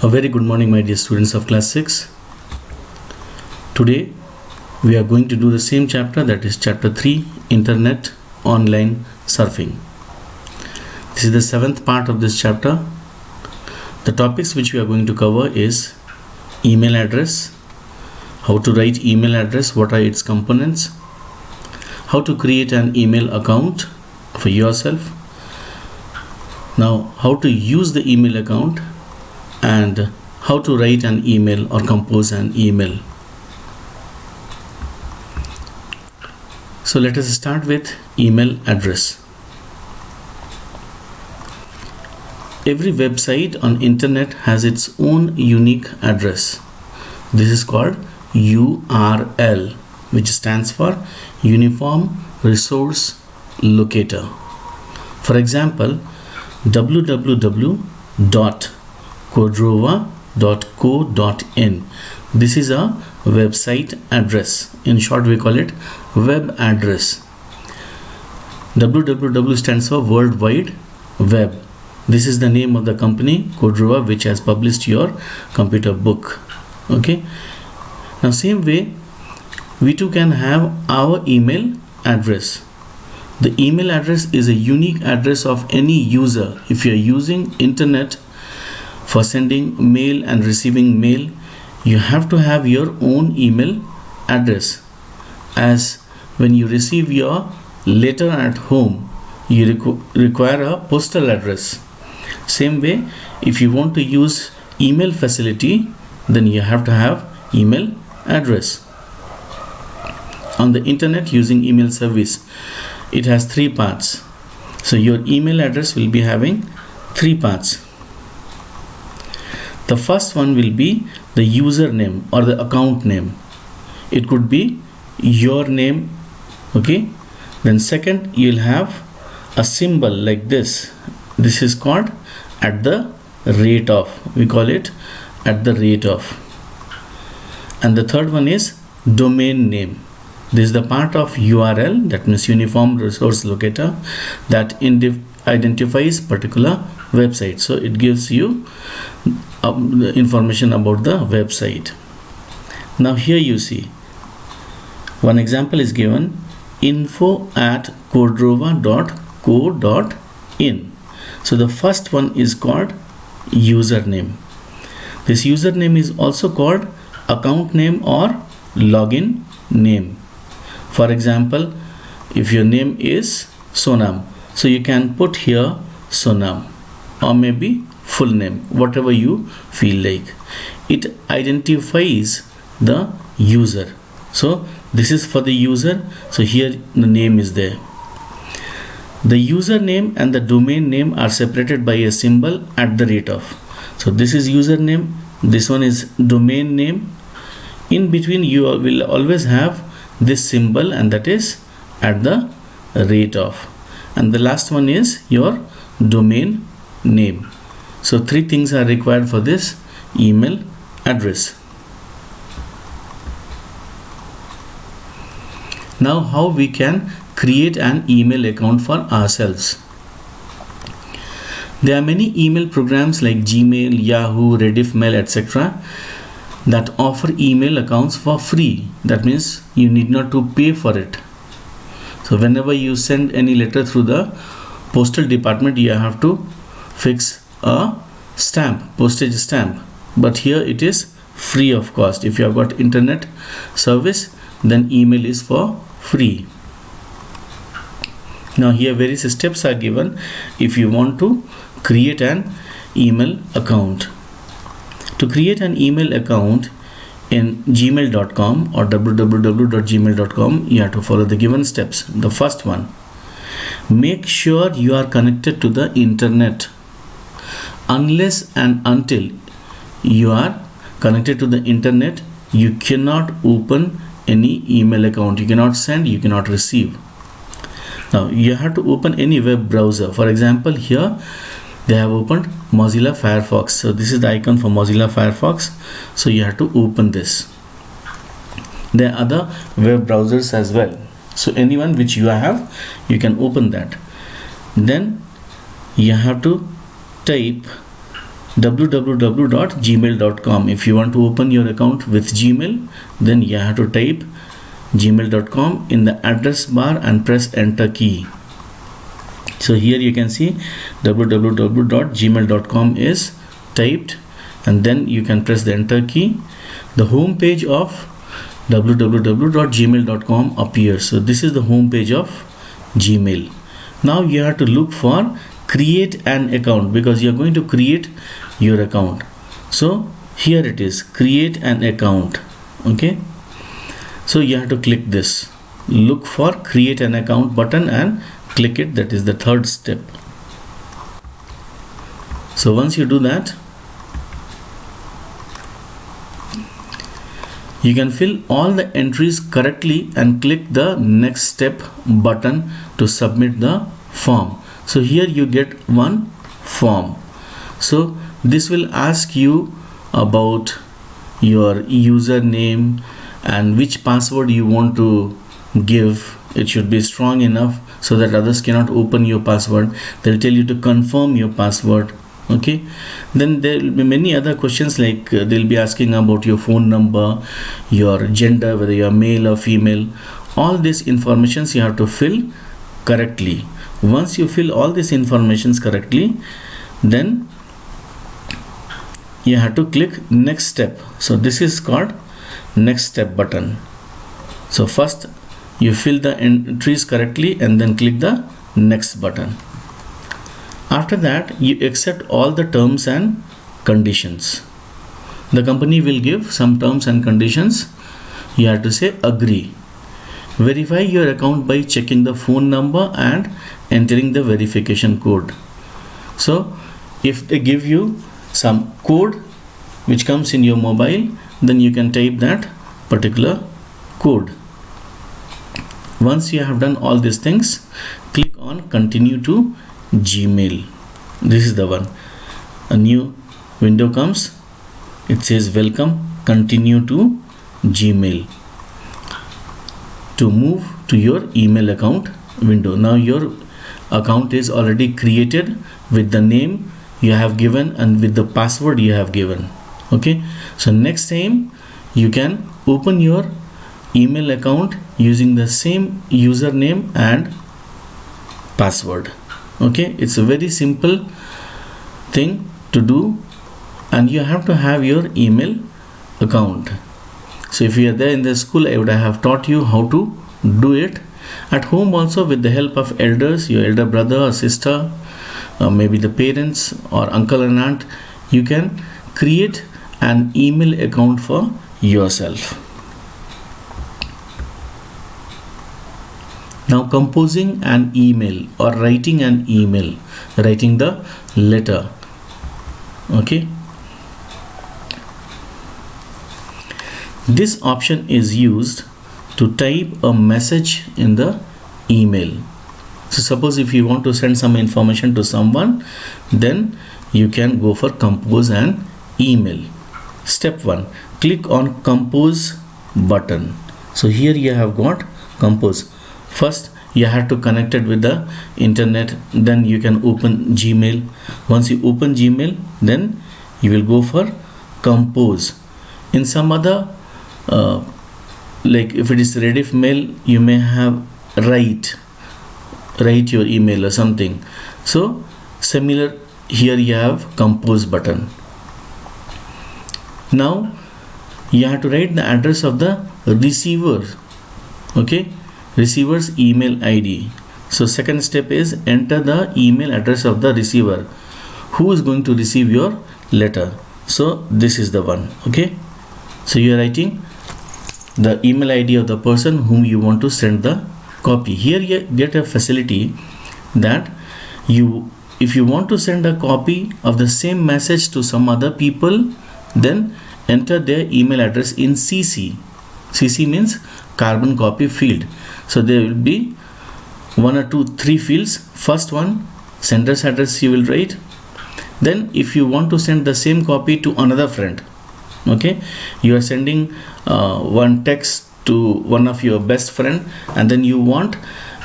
A very good morning, my dear students of class 6. Today we are going to do the same chapter, that is chapter 3, Internet Online Surfing. This is the 7th part of this chapter. The topics which we are going to cover is email address, how to write email address, what are its components, how to create an email account for yourself, now how to use the email account, and how to write an email or compose an email. So let us start with email address. Every website on internet has its own unique address. This is called URL, which stands for Uniform Resource Locator. For example, www.cordova.co.in. This is a website address. In short, we call it web address. www stands for World Wide Web. This is the name of the company Cordova, which has published your computer book. Okay. Now, same way, we too can have our email address. The email address is a unique address of any user. If you are using internet for sending mail and receiving mail, you have to have your own email address. As when you receive your letter at home, you require a postal address. Same way, if you want to use email facility, then you have to have email address. On the internet, using email service, it has 3 parts. So your email address will be having 3 parts. The first one will be the username or the account name. It could be your name. Okay. Then second, you'll have a symbol like this. This is called @. We call it @. And the third one is domain name. This is the part of URL, that means Uniform Resource Locator, that identifies particular website. So it gives you the information about the website. Now here you see one example is given, info@cordova.co.in. So the first one is called username. This username is also called account name or login name. For example, if your name is Sonam, so you can put here Sonam, or maybe full name, whatever you feel like. It identifies the user. So this is for the user. So here the name is there. The username and the domain name are separated by a symbol @. So this is username, this one is domain name. In between you will always have this symbol, and that is @. And the last one is your domain name. So 3 things are required for this email address. Now, how we can create an email account for ourselves? There are many email programs like Gmail, Yahoo, Rediffmail, etc. that offer email accounts for free. That means you need not to pay for it. So whenever you send any letter through the postal department, you have to fix a stamp, postage stamp. But here it is free of cost. If you have got internet service, then email is for free. Now here various steps are given if you want to create an email account. To create an email account in gmail.com or www.gmail.com, you have to follow the given steps. The first one, make sure you are connected to the internet. Unless and until you are connected to the internet, you cannot open any email account. You cannot send, you cannot receive. Now you have to open any web browser. For example, here they have opened Mozilla Firefox. So this is the icon for Mozilla Firefox. So you have to open this. There are other web browsers as well. So anyone which you have, you can open that. Then you have to type www.gmail.com. If you want to open your account with Gmail, then you have to type gmail.com in the address bar and press enter key. So here you can see www.gmail.com is typed, and then you can press the enter key. The home page of www.gmail.com appears. So this is the home page of Gmail. Now you have to look for create an account, because you are going to create your account. So here it is, create an account. Okay, so you have to click this, look for create an account button and click it. That is the third step. So once you do that, you can fill all the entries correctly and click the next step button to submit the form. So here you get one form. So this will ask you about your username and which password you want to give. It should be strong enough so that others cannot open your password. They'll tell you to confirm your password. Okay, then there will be many other questions, like they'll be asking about your phone number, your gender, whether you are male or female. All these informations you have to fill correctly. Once you fill all these informations correctly, then you have to click next step. So this is called next step button. So first you fill the entries correctly and then click the next button. After that, you accept all the terms and conditions. The company will give some terms and conditions. You have to say agree. Verify your account by checking the phone number and entering the verification code. So if they give you some code which comes in your mobile, then you can type that particular code. Once you have done all these things, click on continue to Gmail. This is the one. A new window comes. It says welcome, continue to Gmail. To move to your email account window. Now your account is already created with the name you have given and with the password you have given. Okay, so next time you can open your email account using the same username and password. Okay, it's a very simple thing to do, and you have to have your email account. So if you are there in the school, I would have taught you how to do it. At home also, with the help of elders, your elder brother or sister, maybe the parents or uncle and aunt, you can create an email account for yourself. Now composing an email or writing an email, writing the letter. Okay, this option is used to type a message in the email. So suppose if you want to send some information to someone, then you can go for compose an email. Step 1, click on compose button. So here you have got compose. First you have to connect it with the internet, then you can open Gmail. Once you open Gmail, then you will go for compose. In some other like if it is Rediff mail, you may have write your email or something. So similar, here you have compose button. Now you have to write the address of the receiver. Okay, receiver's email ID. So second step is enter the email address of the receiver, who is going to receive your letter. So this is the one. Okay, so you are writing the email ID of the person whom you want to send the copy. Here you get a facility that if you want to send a copy of the same message to some other people, then enter their email address in CC. CC means carbon copy field. So there will be 1 or 2, 3 fields. First one, sender's address you will write. Then if you want to send the same copy to another friend, okay, you are sending one text to one of your best friend, and then you want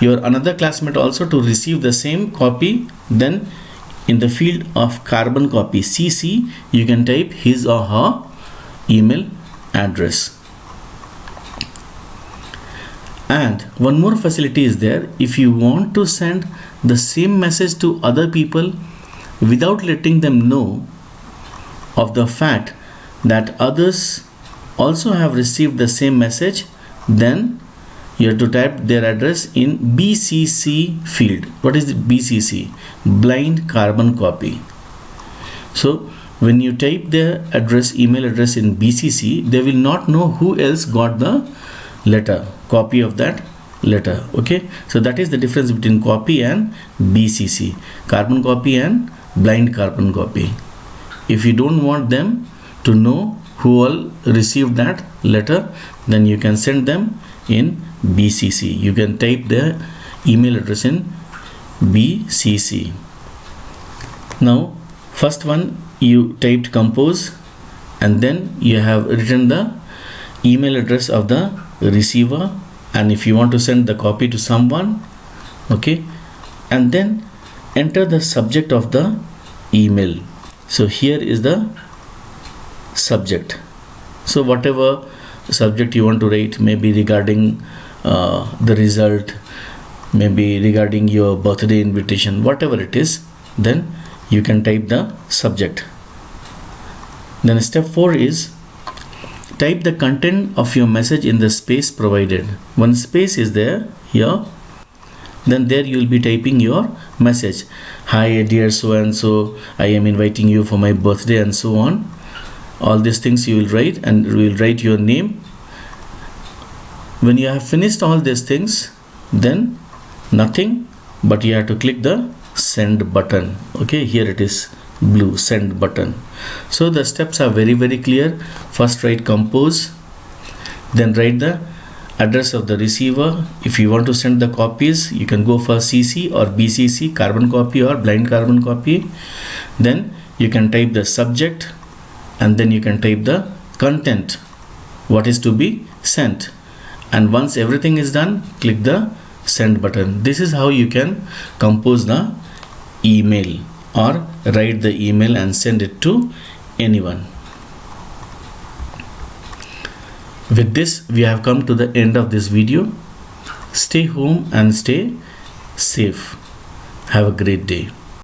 your another classmate also to receive the same copy, then in the field of carbon copy CC, you can type his or her email address. And one more facility is there. If you want to send the same message to other people without letting them know of the fact that others also have received the same message, then you have to type their address in BCC field. What is the BCC? Blind carbon copy. So when you type their address, email address in BCC, they will not know who else got the letter, copy of that letter. Okay, so that is the difference between copy and BCC, carbon copy and blind carbon copy. If you don't want them to know who all received that letter, then you can send them in BCC. You can type their email address in BCC. Now first one, you typed compose, and then you have written the email address of the receiver, and if you want to send the copy to someone, okay, and then enter the subject of the email. So here is the subject. So whatever subject you want to write, maybe regarding the result, maybe regarding your birthday invitation, whatever it is, then you can type the subject. Then step 4 is type the content of your message in the space provided. One space is there here, then there you will be typing your message. Hi dear so and so, I am inviting you for my birthday, and so on. All these things you will write, and you will write your name. When you have finished all these things, then nothing but you have to click the send button. Okay, here it is, blue, send button. So the steps are very clear. First write compose, then write the address of the receiver. If you want to send the copies, you can go for CC or BCC, carbon copy or blind carbon copy. Then you can type the subject, and then you can type the content, what is to be sent. And once everything is done, click the send button. This is how you can compose the email or write the email and send it to anyone. With this, we have come to the end of this video. Stay home and stay safe. Have a great day.